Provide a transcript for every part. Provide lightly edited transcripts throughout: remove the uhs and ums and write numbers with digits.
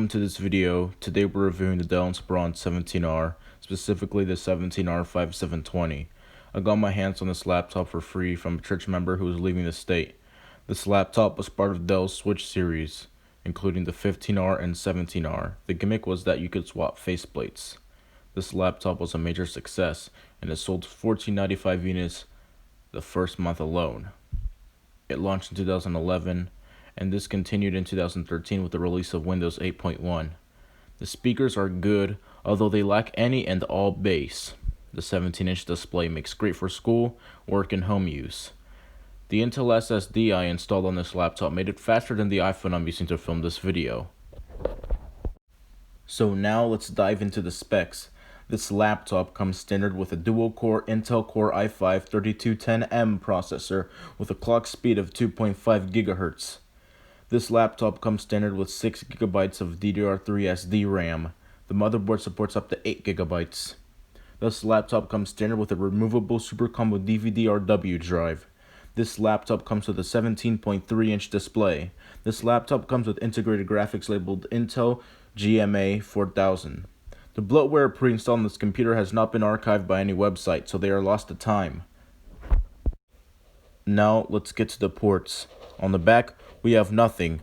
Welcome to this video. Today we're reviewing the Dell Inspiron 17R, specifically the 17r-5720. I got my hands on this laptop for free from a church member who was leaving the state. This laptop was part of Dell's Switch series, including the 15R and 17R. The gimmick was that you could swap faceplates. This laptop was a major success, and it sold 1,495 units the first month alone. It launched in 2011, and this continued in 2013 with the release of Windows 8.1. The speakers are good, although they lack any and all bass. The 17-inch display makes great for school, work, and home use. The Intel SSD I installed on this laptop made it faster than the iPhone I'm using to film this video. So now let's dive into the specs. This laptop comes standard with a dual-core Intel Core i5-3210M processor with a clock speed of 2.5 GHz. This laptop comes standard with 6 GB of DDR3 SD RAM. The motherboard supports up to 8 GB. This laptop comes standard with a removable Super Combo DVD-RW drive. This laptop comes with a 17.3-inch display. This laptop comes with integrated graphics labeled Intel GMA 4000. The bloatware pre-installed on this computer has not been archived by any website, so they are lost to time. Now let's get to the ports. On the back, we have nothing.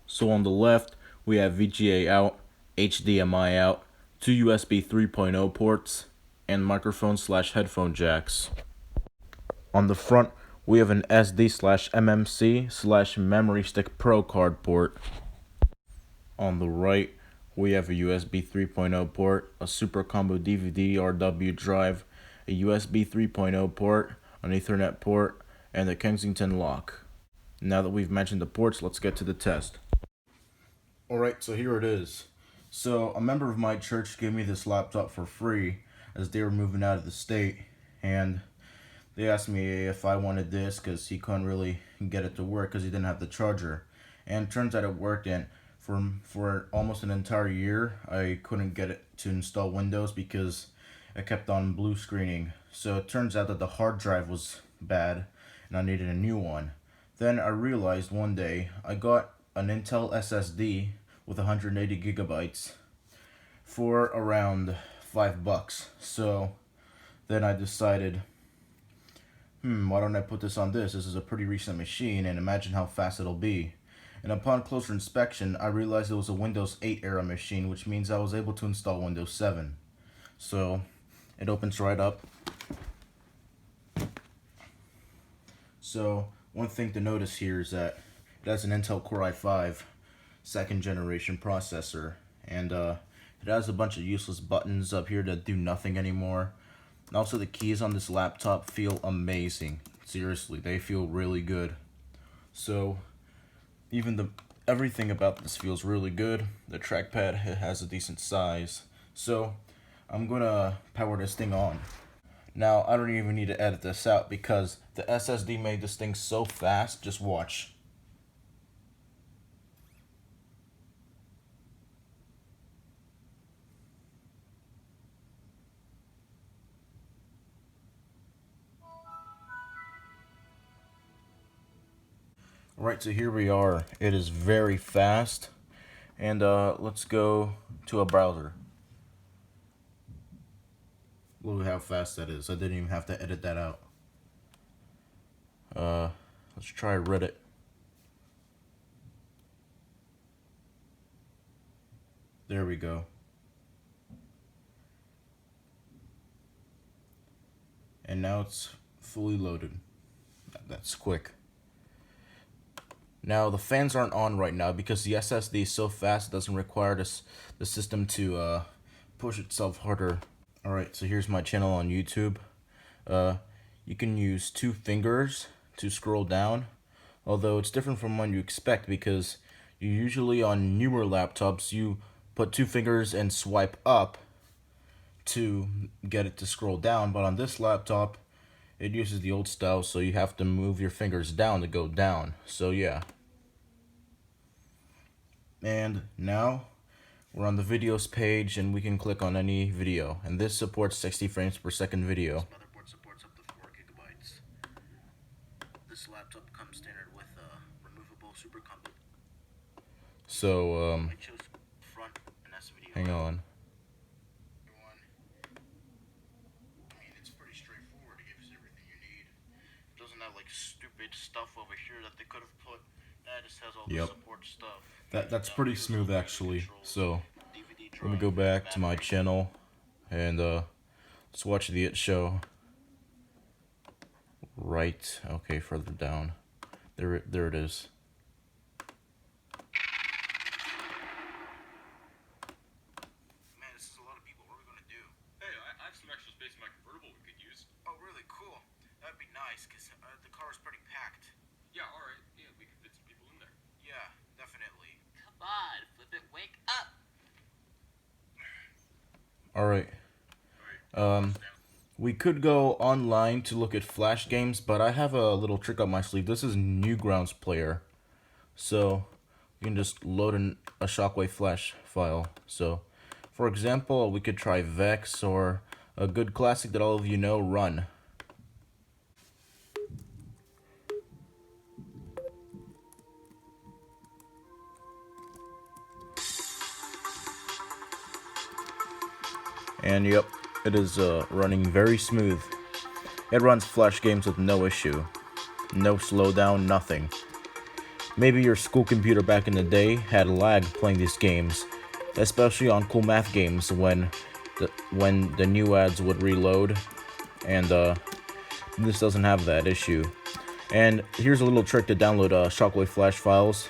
So on the left, we have VGA out, HDMI out, 2 USB 3.0 ports, and microphone/headphone jacks. On the front, we have an SD/MMC/Memory Stick Pro card port. On the right, we have a USB 3.0 port, a Super Combo DVD-RW drive, a USB 3.0 port, an Ethernet port, and a Kensington lock. Now that we've mentioned the ports, let's get to the test. Alright, so here it is. So a member of my church gave me this laptop for free as they were moving out of the state, and they asked me if I wanted this because he couldn't really get it to work because he didn't have the charger. And it turns out it worked, and for almost an entire year I couldn't get it to install Windows because it kept on blue screening. So it turns out that the hard drive was bad and I needed a new one. Then I realized one day I got an Intel SSD with 180 GB for around $5. So then I decided, why don't I put this on this? This is a pretty recent machine, and imagine how fast it'll be. And upon closer inspection, I realized it was a Windows 8 era machine, which means I was able to install Windows 7. So it opens right up. So one thing to notice here is that it has an Intel Core i5 second generation processor, and it has a bunch of useless buttons up here that do nothing anymore. And also the keys on this laptop feel amazing. Seriously, they feel really good. So everything about this feels really good. The trackpad has a decent size. So I'm gonna power this thing on. Now, I don't even need to edit this out because the SSD made this thing so fast. Just watch. Alright, so here we are. It is very fast. And let's go to a browser. Look at how fast that is. I didn't even have to edit that out. Let's try Reddit. There we go. And now it's fully loaded. That's quick. Now the fans aren't on right now because the SSD is so fast it doesn't require the system to push itself harder. Alright, so here's my channel on YouTube. You can use 2 fingers to scroll down, although it's different from what you expect because you usually on newer laptops you put 2 fingers and swipe up to get it to scroll down, but on this laptop it uses the old style, so you have to move your fingers down to go down. So yeah. And now we're on the videos page and we can click on any video, and this supports 60 frames per second video. This motherboard supports up to 4 GB. This laptop comes standard with a removable Super Combo. So I chose Hang on. It's pretty straightforward. It gives everything you need. It doesn't have like stupid stuff over here that they could have put. That just has all the support stuff. That's pretty smooth actually. So let me go back to my channel and let's watch the It Show. Right. Okay, further down. There it is. Man, this is a lot of people. What are we gonna do? Hey, I have some extra space in my convertible we could use. Oh, really? Cool. That'd be nice, because the car is pretty packed. Yeah, alright. Yeah, we could fit some people in there. Yeah, definitely. Come on, Flip It, wake up! Alright. We could go online to look at Flash games, but I have a little trick up my sleeve. This is Newgrounds Player. So you can just load a Shockwave Flash file. So for example, we could try Vex or a good classic that all of you know, Run. And yep, it is running very smooth. It runs Flash games with no issue. No slowdown, nothing. Maybe your school computer back in the day had lag playing these games, especially on cool math games when the new ads would reload, and this doesn't have that issue. And here's a little trick to download Shockwave Flash files.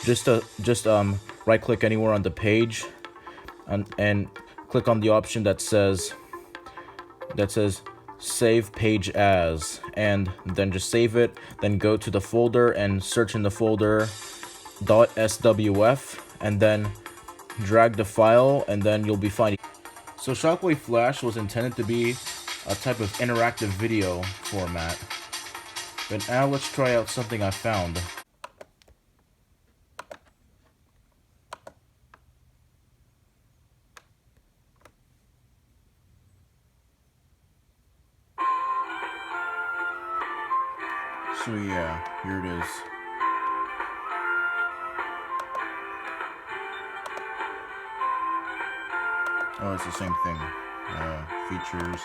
Just right click anywhere on the page and click on the option that says save page as, and then just save it, then go to the folder and search in the folder .swf, and then drag the file, and then you'll be fine. So Shockwave Flash was intended to be a type of interactive video format, but now let's try out something I found. So yeah, here it is. Oh, it's the same thing. Features.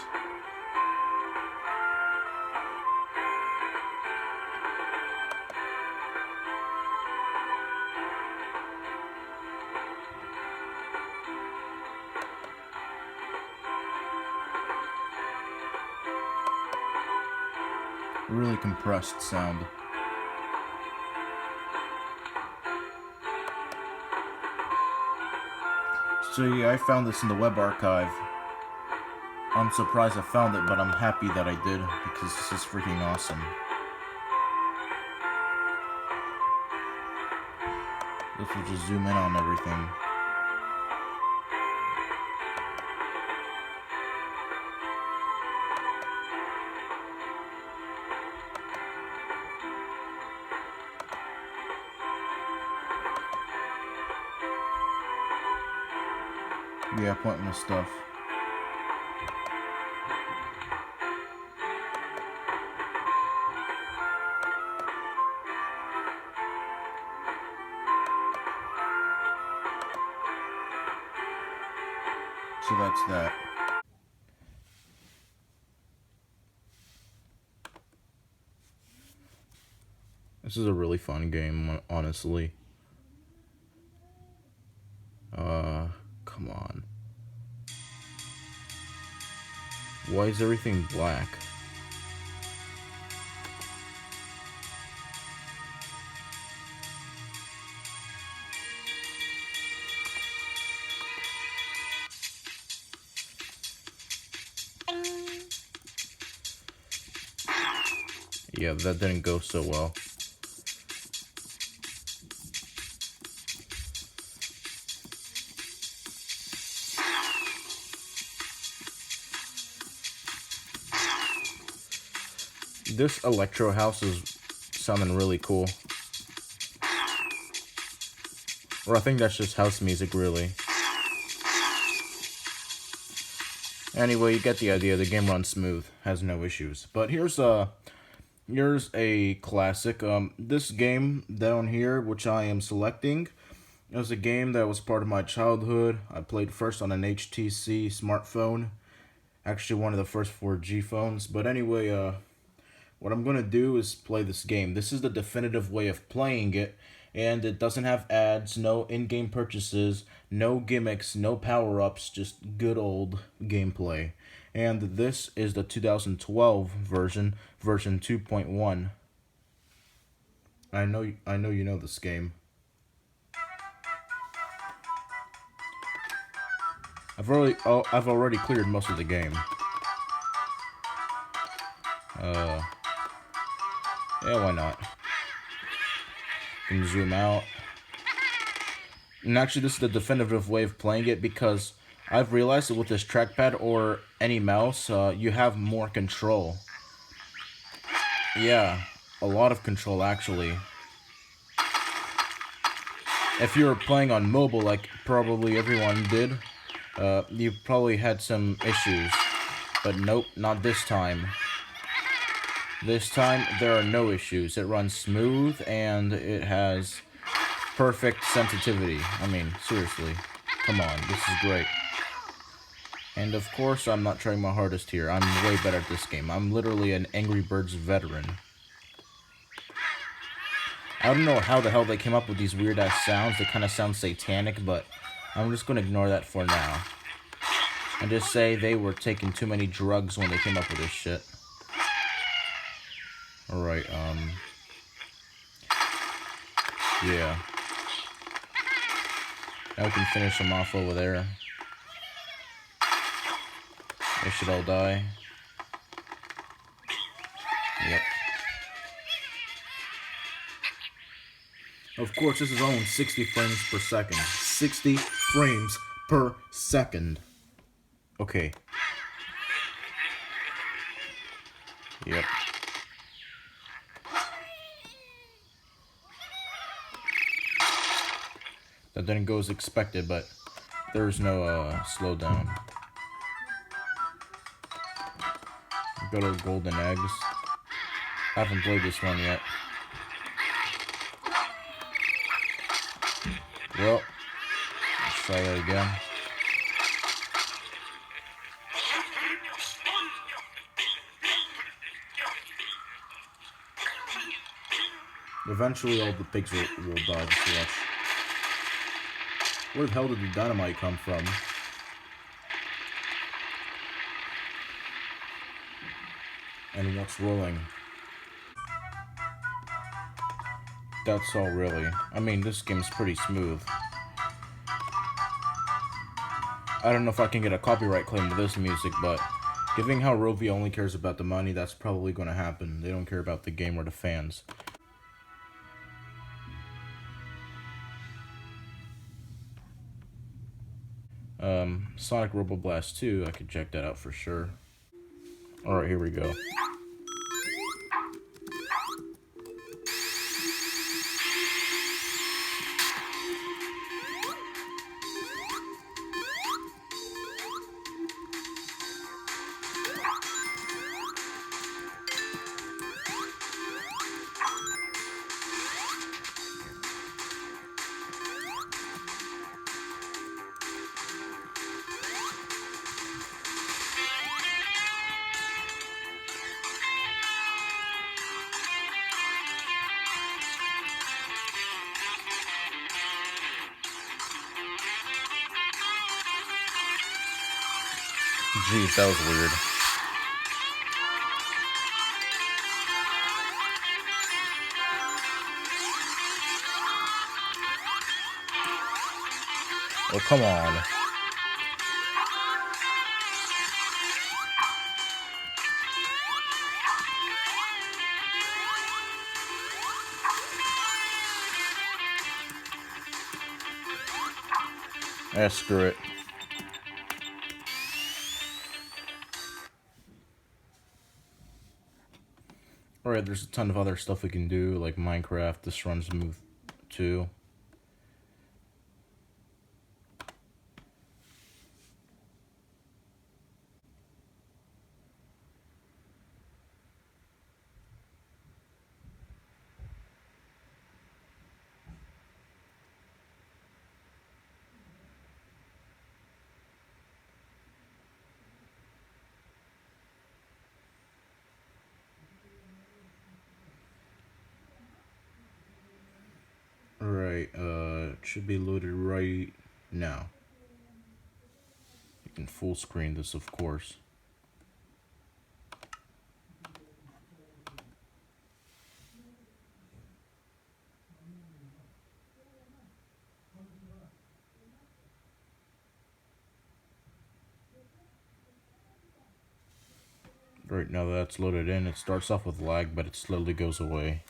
Really compressed sound. So yeah, I found this in the web archive. I'm surprised I found it, but I'm happy that I did, because this is freaking awesome. This will just zoom in on everything. Yeah, pointless stuff. So that's that. This is a really fun game, honestly. Come on. Why is everything black? Yeah, that didn't go so well. This electro house is sounding really cool. Or I think that's just house music, really. Anyway, you get the idea. The game runs smooth, has no issues. But here's a classic. This game down here, which I am selecting, It was a game that was part of my childhood. I played first on an HTC smartphone, actually one of the first 4G phones. But anyway, what I'm gonna do is play this game. This is the definitive way of playing it, and it doesn't have ads, no in-game purchases, no gimmicks, no power-ups, just good old gameplay. And this is the 2012 version, version 2.1. I know you know this game. I've already cleared most of the game. Yeah, why not? You can zoom out. And actually, this is the definitive way of playing it because I've realized that with this trackpad or any mouse, you have more control. Yeah, a lot of control actually. If you were playing on mobile, like probably everyone did, you probably had some issues. But nope, not this time. This time, there are no issues. It runs smooth, and it has perfect sensitivity. I mean, seriously. Come on, this is great. And of course, I'm not trying my hardest here. I'm way better at this game. I'm literally an Angry Birds veteran. I don't know how the hell they came up with these weird-ass sounds. They kind of sound satanic, but I'm just going to ignore that for now. And just say they were taking too many drugs when they came up with this shit. Alright, yeah. Now we can finish them off over there. They should all die. Yep. Of course, this is only 60 frames per second. 60 frames per second. Okay. Yep. That didn't go as expected, but there's no slowdown. Go to golden eggs. I haven't played this one yet. Well, let's try that again. Eventually all the pigs will die. Just watch. Where the hell did the dynamite come from? And what's rolling? That's all really. I mean, this game's pretty smooth. I don't know if I can get a copyright claim to this music, but given how Rovi only cares about the money, that's probably going to happen. They don't care about the game or the fans. Sonic Roboblast 2, I could check that out for sure. Alright, here we go. Jeez, that was weird. Oh, come on. Yeah, screw it. Alright, there's a ton of other stuff we can do, like Minecraft. This runs smooth too. should be loaded right now. You can full screen this, of course. Right now that that's loaded in, it starts off with lag, but it slowly goes away.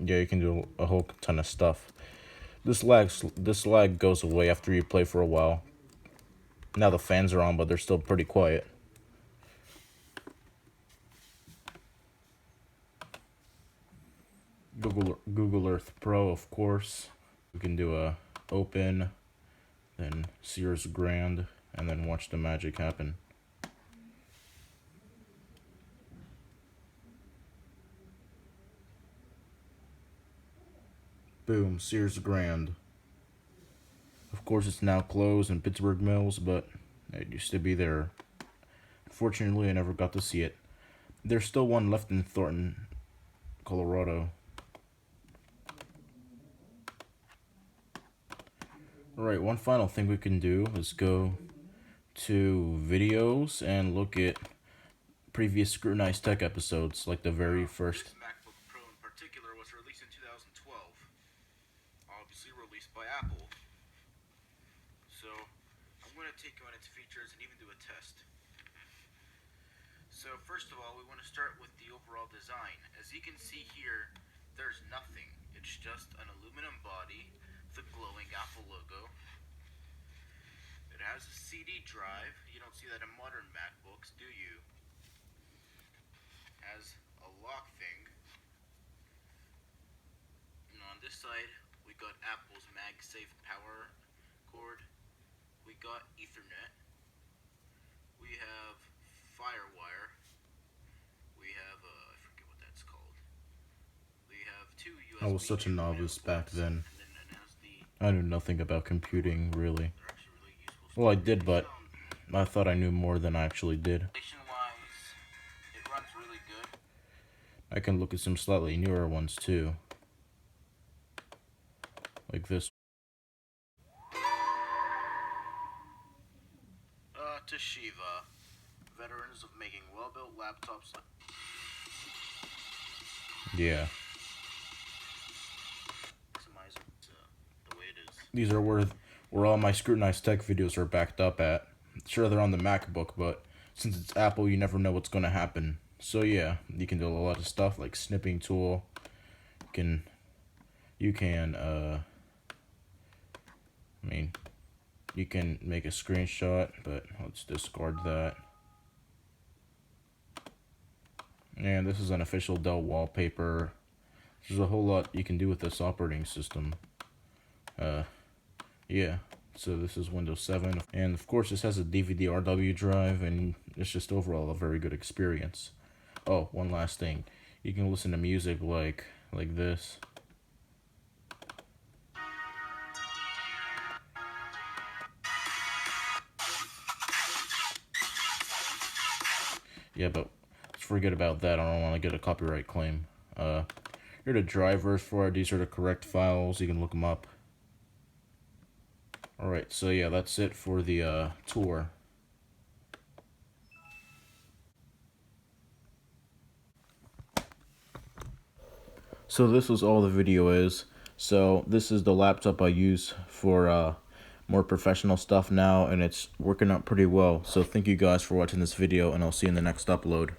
Yeah, you can do a whole ton of stuff. This lag goes away after you play for a while. Now the fans are on, but they're still pretty quiet. Google Earth Pro, of course. We can do a open, then Sears Grand, and then watch the magic happen. Boom, Sears Grand. Of course, it's now closed in Pittsburgh Mills, but it used to be there. Unfortunately, I never got to see it. There's still one left in Thornton, Colorado. Alright, one final thing we can do is go to videos and look at previous Scrutinized Tech episodes, like the very first. This MacBook Pro in particular was released in 2012. Obviously released by Apple. So, I'm going to take you on its features and even do a test. So, first of all, we want to start with the overall design. As you can see here, there's nothing. It's just an aluminum body, the glowing Apple logo. It has a CD drive. You don't see that in modern MacBooks, do you? Has a lock thing. And on this side, we got Apple's MagSafe power cord. We got Ethernet. We have Firewire. We have, I forget what that's called. We have two USB. I was such a novice back then. And then it has the, I knew nothing about computing, really. they're actually really useful. Well, I did, but I thought I knew more than I actually did. Wise, it runs really good. I can look at some slightly newer ones, too. Like this. Toshiba, veterans of making well-built laptops. Yeah. Maximize the way it is. These are where all my Scrutinized Tech videos are backed up at. Sure, they're on the MacBook, but since it's Apple, you never know what's going to happen. So yeah, you can do a lot of stuff like snipping tool. You can make a screenshot, but let's discard that. And this is an official Dell wallpaper. There's a whole lot you can do with this operating system. Yeah, so this is Windows 7. And of course this has a DVD-RW drive, and it's just overall a very good experience. Oh, one last thing. You can listen to music like this. Yeah, but let's forget about that. I don't want to get a copyright claim. Here are the drivers for it. These are the correct files. You can look them up. Alright, so yeah, that's it for the tour. So this was all the video is. So this is the laptop I use for more professional stuff now, and it's working out pretty well. So thank you guys for watching this video, and I'll see you in the next upload.